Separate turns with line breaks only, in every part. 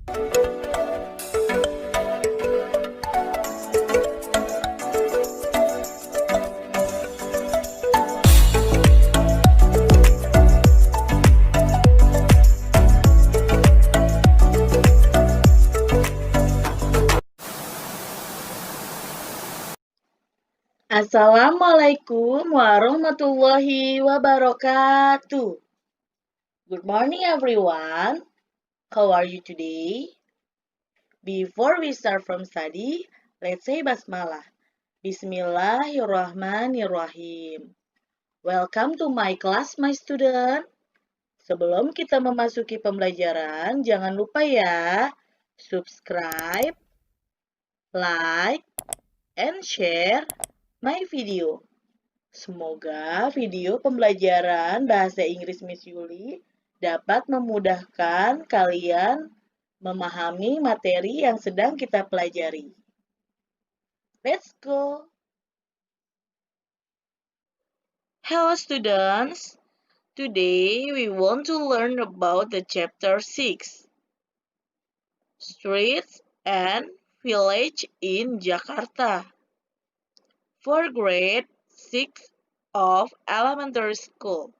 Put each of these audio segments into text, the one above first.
Assalamualaikum warahmatullahi wabarakatuh. Good morning, everyone. How are you today? Before we start from study, let's say basmalah. Bismillahirrahmanirrahim. Welcome to my class, my student. Sebelum kita memasuki pembelajaran, jangan lupa ya, subscribe, like, and share my video. Semoga video pembelajaran bahasa Inggris Miss Yuli dapat memudahkan kalian memahami materi yang sedang kita pelajari. Let's go! Hello students! Today we want to learn about the chapter 6, Streets and Village in Jakarta, for grade 6 of elementary school.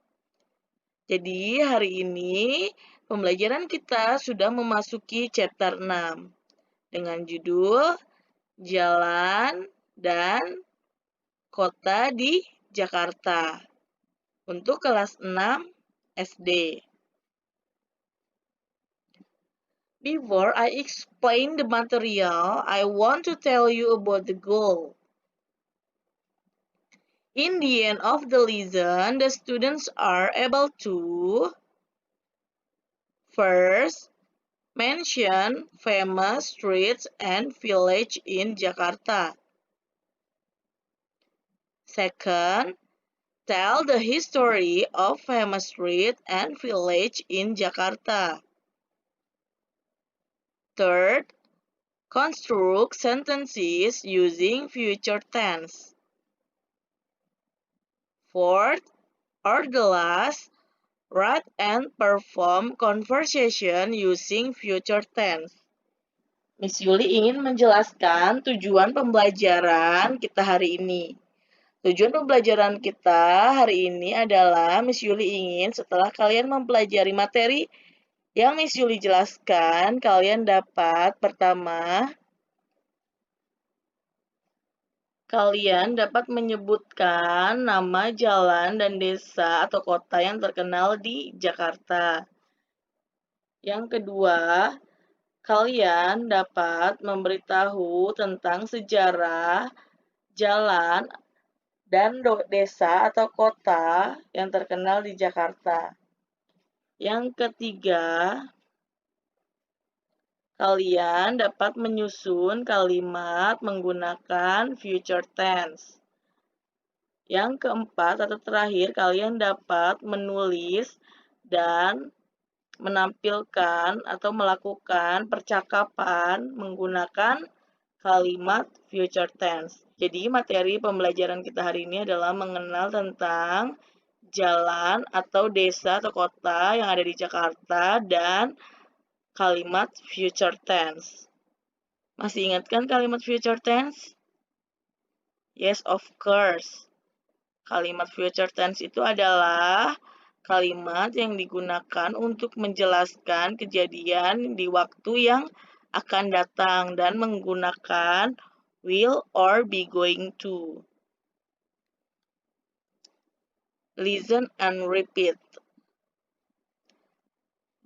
Jadi hari ini pembelajaran kita sudah memasuki chapter 6 dengan judul Jalan dan Kota di Jakarta untuk kelas 6 SD. Before I explain the material, I want to tell you about the goal. In the end of the lesson, the students are able to first, mention famous streets and villages in Jakarta. Second, tell the history of famous street and village in Jakarta. Third, construct sentences using future tense. Fourth, or the last, write and perform conversation using future tense. Miss Yuli ingin menjelaskan tujuan pembelajaran kita hari ini. Tujuan pembelajaran kita hari ini adalah Miss Yuli ingin setelah kalian mempelajari materi yang Miss Yuli jelaskan, kalian dapat pertama, kalian dapat menyebutkan nama jalan dan desa atau kota yang terkenal di Jakarta. Yang kedua, kalian dapat memberitahu tentang sejarah jalan dan desa atau kota yang terkenal di Jakarta. Yang ketiga, kalian dapat menyusun kalimat menggunakan future tense. Yang keempat atau terakhir, kalian dapat menulis dan menampilkan atau melakukan percakapan menggunakan kalimat future tense. Jadi materi pembelajaran kita hari ini adalah mengenal tentang jalan atau desa atau kota yang ada di Jakarta dan kalimat future tense. Masih ingat kan kalimat future tense? Yes, of course. Kalimat future tense itu adalah kalimat yang digunakan untuk menjelaskan kejadian di waktu yang akan datang dan menggunakan will or be going to. Listen and repeat.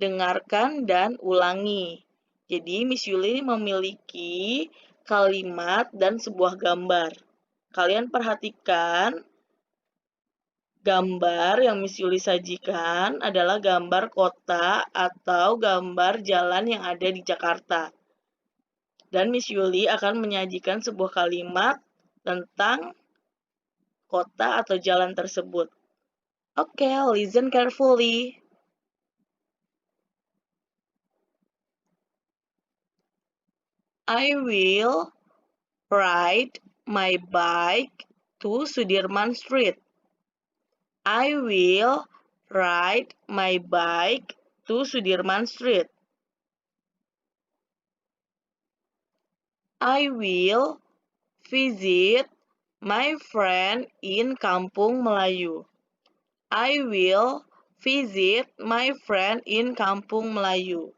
Dengarkan dan ulangi. Jadi Miss Yuli memiliki kalimat dan sebuah gambar. Kalian perhatikan gambar yang Miss Yuli sajikan adalah gambar kota atau gambar jalan yang ada di Jakarta. Dan Miss Yuli akan menyajikan sebuah kalimat tentang kota atau jalan tersebut. Okay, listen carefully. I will ride my bike to Sudirman Street. I will ride my bike to Sudirman Street. I will visit my friend in Kampung Melayu. I will visit my friend in Kampung Melayu.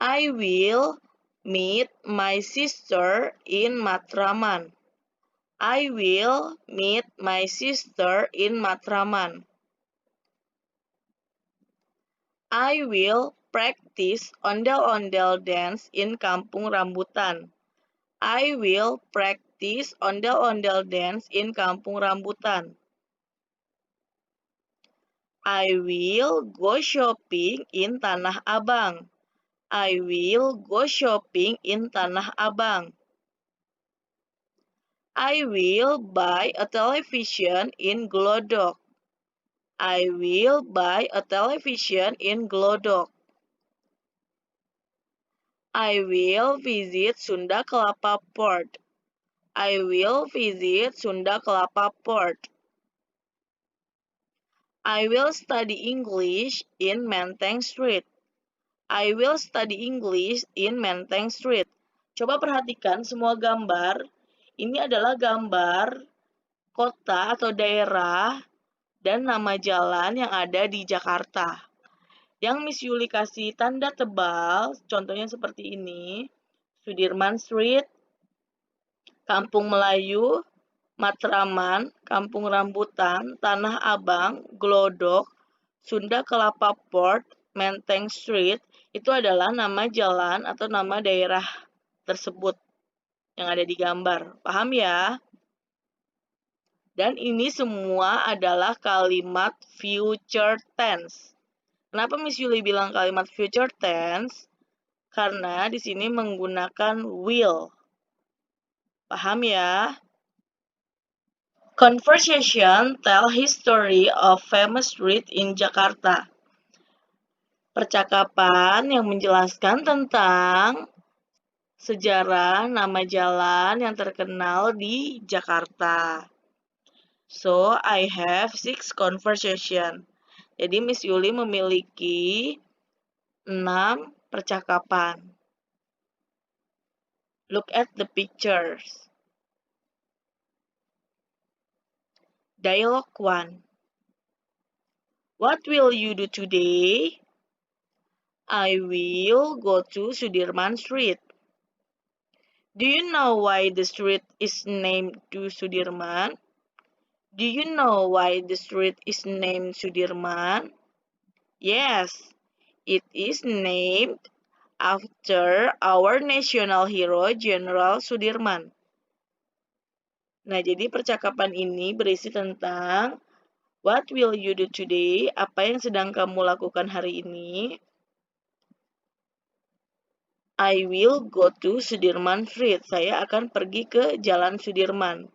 I will meet my sister in Matraman. I will meet my sister in Matraman. I will practice ondel-ondel dance in Kampung Rambutan. I will practice ondel-ondel dance in Kampung Rambutan. I will go shopping in Tanah Abang. I will go shopping in Tanah Abang. I will buy a television in Glodok. I will buy a television in Glodok. I will visit Sunda Kelapa Port. I will visit Sunda Kelapa Port. I will study English in Menteng Street. I will study English in Menteng Street. Coba perhatikan semua gambar. Ini adalah gambar kota atau daerah dan nama jalan yang ada di Jakarta. Yang Miss Yuli kasih tanda tebal, contohnya seperti ini. Sudirman Street, Kampung Melayu, Matraman, Kampung Rambutan, Tanah Abang, Glodok, Sunda Kelapa Port, Menteng Street, itu adalah nama jalan atau nama daerah tersebut yang ada di gambar. Paham ya? Dan ini semua adalah kalimat future tense. Kenapa Miss Yuli bilang kalimat future tense? Karena di sini menggunakan will. Paham ya? Conversation tell history of famous street in Jakarta. Percakapan yang menjelaskan tentang sejarah nama jalan yang terkenal di Jakarta. So, I have 6 conversation. Jadi, Miss Yuli memiliki 6 percakapan. Look at the pictures. Dialogue 1. What will you do today? I will go to Sudirman Street. Do you know why the street is named to Sudirman? Do you know why the street is named Sudirman? Yes, it is named after our national hero General Sudirman. Nah, jadi percakapan ini berisi tentang what will you do today? Apa yang sedang kamu lakukan hari ini? I will go to Sudirman Street. Saya akan pergi ke Jalan Sudirman.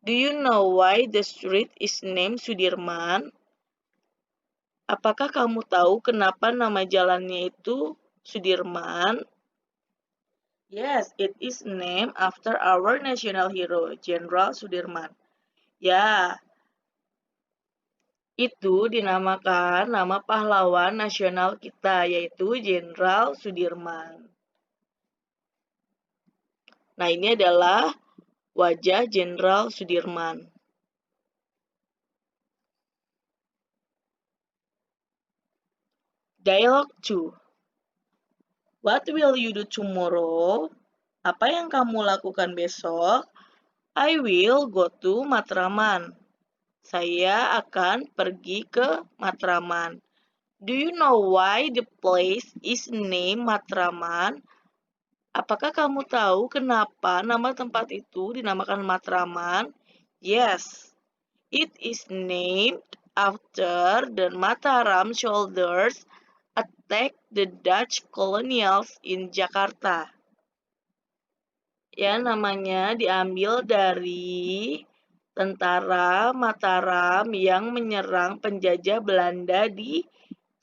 Do you know why the street is named Sudirman? Apakah kamu tahu kenapa nama jalannya itu Sudirman? Yes, it is named after our national hero, Jenderal Sudirman. Ya, itu dinamakan nama pahlawan nasional kita, yaitu Jenderal Sudirman. Nah, ini adalah wajah Jenderal Sudirman. Dialogue 2. What will you do tomorrow? Apa yang kamu lakukan besok? I will go to Matraman. Saya akan pergi ke Matraman. Do you know why the place is named Matraman? Apakah kamu tahu kenapa nama tempat itu dinamakan Matraman? Yes, it is named after the Mataram soldiers attacked the Dutch colonials in Jakarta. Ya, namanya diambil dari tentara Mataram yang menyerang penjajah Belanda di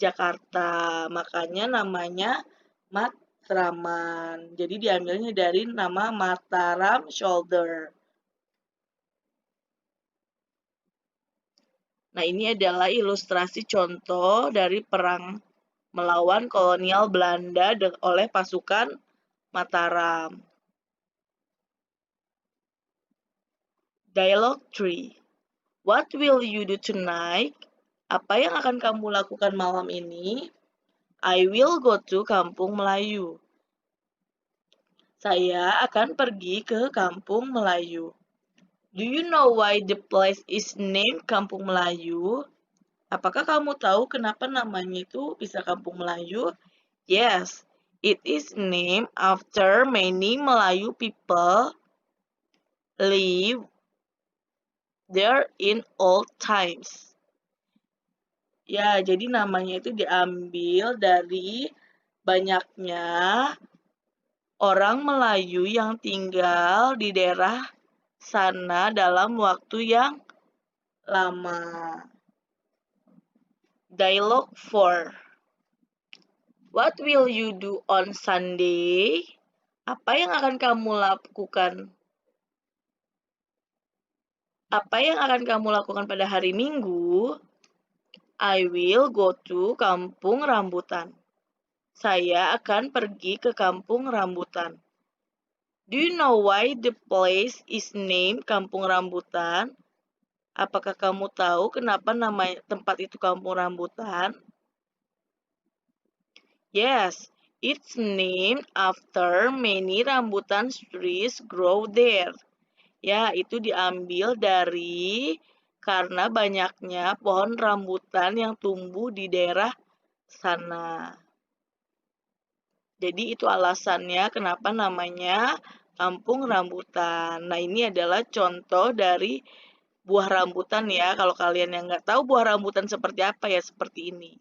Jakarta. Makanya namanya Matraman. Jadi diambilnya dari nama Mataram Soldier. Nah, ini adalah ilustrasi contoh dari perang melawan kolonial Belanda oleh pasukan Mataram. Dialogue 3. What will you do tonight? Apa yang akan kamu lakukan malam ini? I will go to Kampung Melayu. Saya akan pergi ke Kampung Melayu. Do you know why the place is named Kampung Melayu? Apakah kamu tahu kenapa namanya itu bisa Kampung Melayu? Yes, it is named after many Melayu people live there in old times. Ya, jadi namanya itu diambil dari banyaknya orang Melayu yang tinggal di daerah sana dalam waktu yang lama. Dialogue 4. What will you do on Sunday? Apa yang akan kamu lakukan? Apa yang akan kamu lakukan pada hari Minggu? I will go to Kampung Rambutan. Saya akan pergi ke Kampung Rambutan. Do you know why the place is named Kampung Rambutan? Apakah kamu tahu kenapa nama tempat itu Kampung Rambutan? Yes, it's named after many rambutan trees grow there. Ya, itu diambil dari karena banyaknya pohon rambutan yang tumbuh di daerah sana. Jadi itu alasannya kenapa namanya Kampung Rambutan. Nah, ini adalah contoh dari buah rambutan ya. Kalau kalian yang nggak tahu buah rambutan seperti apa ya, seperti ini.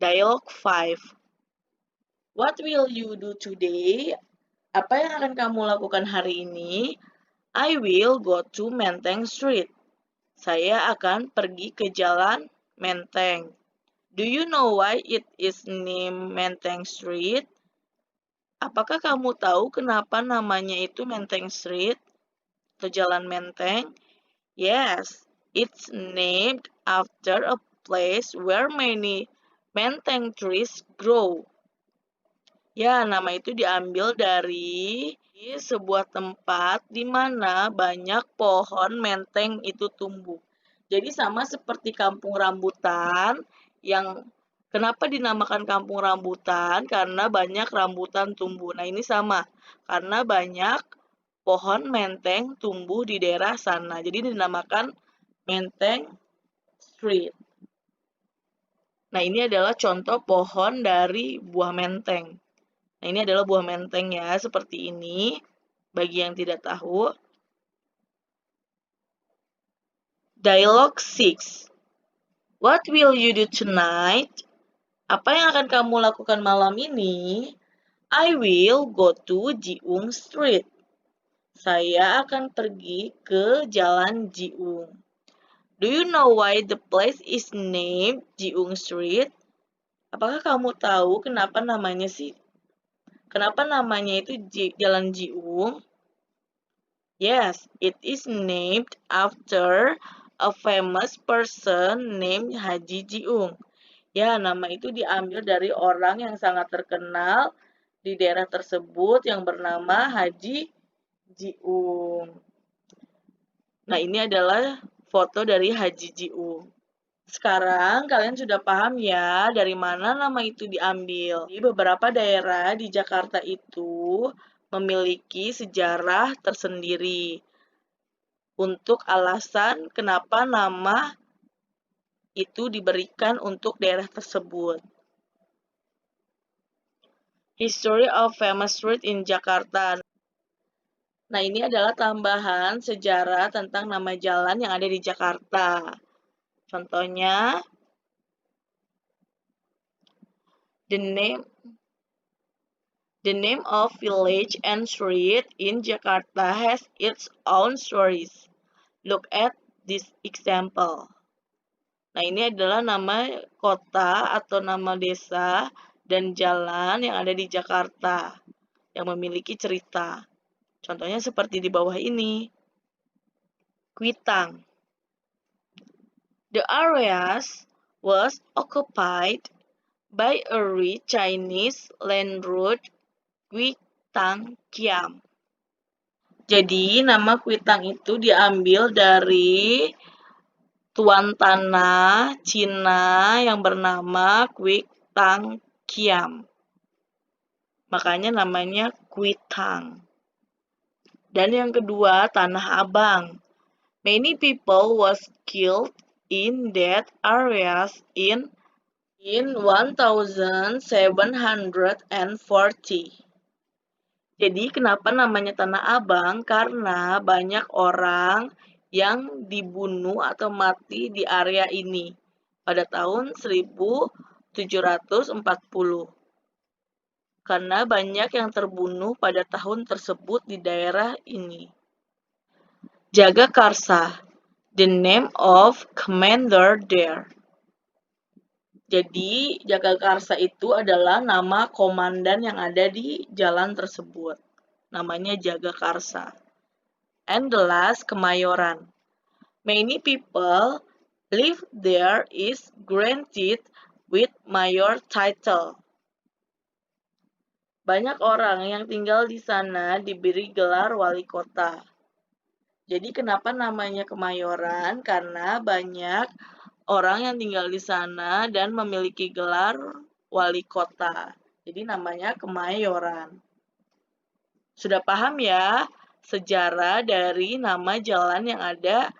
Dialogue 5. What will you do today? Apa yang akan kamu lakukan hari ini? I will go to Menteng Street. Saya akan pergi ke Jalan Menteng. Do you know why it is named Menteng Street? Apakah kamu tahu kenapa namanya itu Menteng Street atau Jalan Menteng? Yes, it's named after a place where many menteng trees grow. Ya, nama itu diambil dari sebuah tempat di mana banyak pohon menteng itu tumbuh. Jadi sama seperti Kampung Rambutan yang kenapa dinamakan Kampung Rambutan? Karena banyak rambutan tumbuh. Nah, ini sama karena banyak pohon menteng tumbuh di daerah sana. Jadi dinamakan Menteng Street. Nah, ini adalah contoh pohon dari buah menteng. Nah, ini adalah buah menteng ya, seperti ini. Bagi yang tidak tahu. Dialogue 6. What will you do tonight? Apa yang akan kamu lakukan malam ini? I will go to Jiung Street. Saya akan pergi ke Jalan Jiung. Do you know why the place is named Jiung Street? Apakah kamu tahu kenapa namanya itu Jalan Jiung? Yes, it is named after a famous person named Haji Jiung. Ya, nama itu diambil dari orang yang sangat terkenal di daerah tersebut yang bernama Haji Jiung. Nah, ini adalah foto dari Haji Jiung. Sekarang kalian sudah paham ya dari mana nama itu diambil. Di beberapa daerah di Jakarta itu memiliki sejarah tersendiri untuk alasan kenapa nama itu diberikan untuk daerah tersebut. History of famous street in Jakarta. Nah, ini adalah tambahan sejarah tentang nama jalan yang ada di Jakarta. Contohnya, the name of village and street in Jakarta has its own stories. Look at this example. Nah, ini adalah nama kota atau nama desa dan jalan yang ada di Jakarta yang memiliki cerita. Contohnya seperti di bawah ini. Kuitang. The areas was occupied by a rich Chinese landlord Kuitang Kiam. Jadi nama Kuitang itu diambil dari tuan tanah Cina yang bernama Kuitang Kiam. Makanya namanya Kuitang. Dan yang kedua, Tanah Abang. Many people was killed in that areas in 1740. Jadi kenapa namanya Tanah Abang? Karena banyak orang yang dibunuh atau mati di area ini pada tahun 1740. Karena banyak yang terbunuh pada tahun tersebut di daerah ini. Jagakarsa, the name of commander there. Jadi, Jagakarsa itu adalah nama komandan yang ada di jalan tersebut. Namanya Jagakarsa. And the last, Kemayoran. Many people live there is granted with mayor title. Banyak orang yang tinggal di sana diberi gelar wali kota. Jadi kenapa namanya Kemayoran? Karena banyak orang yang tinggal di sana dan memiliki gelar wali kota. Jadi namanya Kemayoran. Sudah paham ya sejarah dari nama jalan yang ada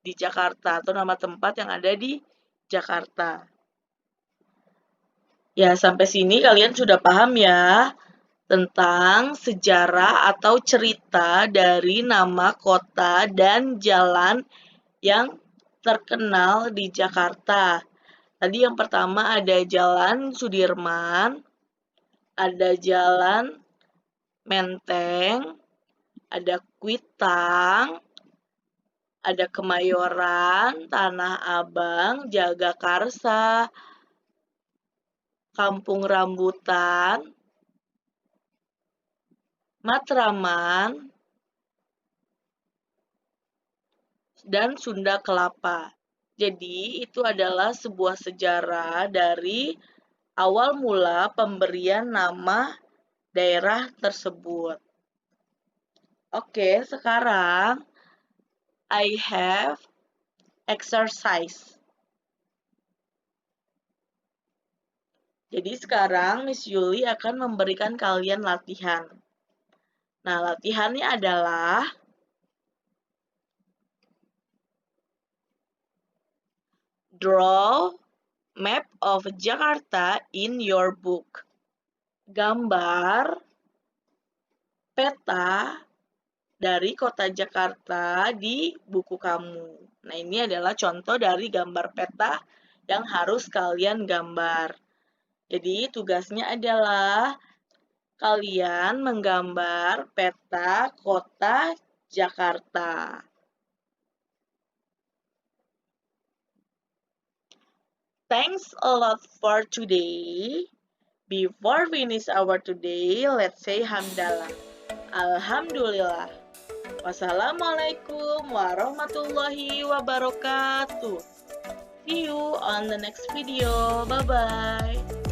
di Jakarta atau nama tempat yang ada di Jakarta. Ya, sampai sini kalian sudah paham ya tentang sejarah atau cerita dari nama kota dan jalan yang terkenal di Jakarta. Tadi yang pertama ada Jalan Sudirman, ada Jalan Menteng, ada Kuitang, ada Kemayoran, Tanah Abang, Jagakarsa, Kampung Rambutan, Matraman, dan Sunda Kelapa. Jadi, itu adalah sebuah sejarah dari awal mula pemberian nama daerah tersebut. Oke, sekarang I have exercise. Jadi sekarang Miss Yuli akan memberikan kalian latihan. Nah, latihannya adalah draw map of Jakarta in your book. Gambar peta dari kota Jakarta di buku kamu. Nah, ini adalah contoh dari gambar peta yang harus kalian gambar. Jadi, tugasnya adalah kalian menggambar peta kota Jakarta. Thanks a lot for today. Before finish our today, let's say hamdalah. Alhamdulillah. Wassalamualaikum warahmatullahi wabarakatuh. See you on the next video. Bye-bye.